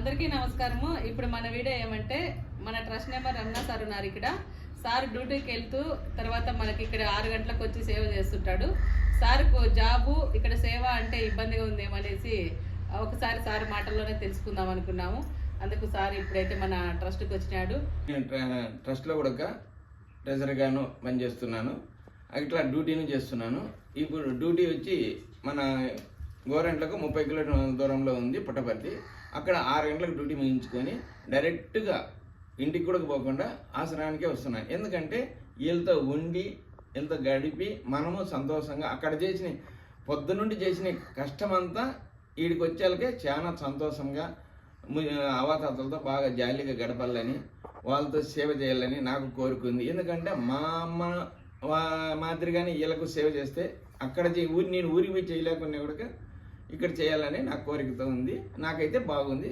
అందరికీ నమస్కారము. ఇప్పుడు మన వీడియో ఏమంటే మన ట్రస్ట్ నెంబర్ రమణ సార్ ఉన్నారు ఇక్కడ. సార్ డ్యూటీకి వెళ్తూ తర్వాత మనకి ఇక్కడ 6 గంటలకు వచ్చి సేవ చేస్తుంటాడు. సార్కు జాబు ఇక్కడ సేవ అంటే ఇబ్బందిగా ఉందేమనేసి ఒకసారి సార్ మాటల్లోనే తెలుసుకుందాం అనుకున్నాము. అందుకు సార్ ఇప్పుడైతే మన ట్రస్ట్కి వచ్చినాడు. నేను ట్రస్ట్లో కూడా ట్రెజరీగాను పనిచేస్తున్నాను, ఇట్లా డ్యూటీని చేస్తున్నాను. ఇప్పుడు డ్యూటీ వచ్చి మన గోరెంట్లకు 30 కిలోమీటర్ల దూరంలో ఉంది పుట్టపర్తి. అక్కడ 6 గంటలకు డ్యూటీ ముగించుకొని డైరెక్ట్గా ఇంటికి కూడా పోకుండా ఆశ్రయానికే వస్తున్నాను. ఎందుకంటే వీళ్ళతో ఉండి వీళ్ళతో గడిపి మనము సంతోషంగా అక్కడ చేసిన పొద్దునుండి చేసిన కష్టమంతా వీడికి వచ్చేళ్ళకే చాలా సంతోషంగా అవతాతలతో బాగా జాలీగా గడపాలని, వాళ్ళతో సేవ చేయాలని నాకు కోరుకుంది. ఎందుకంటే మా అమ్మ మాదిరిగానే వీళ్ళకు సేవ చేస్తే అక్కడ నేను ఊరికి పోయి చేయలేకున్నా కూడా ఇక్కడ చేయాలని నాకు కోరికతో ఉంది. నాకైతే బాగుంది.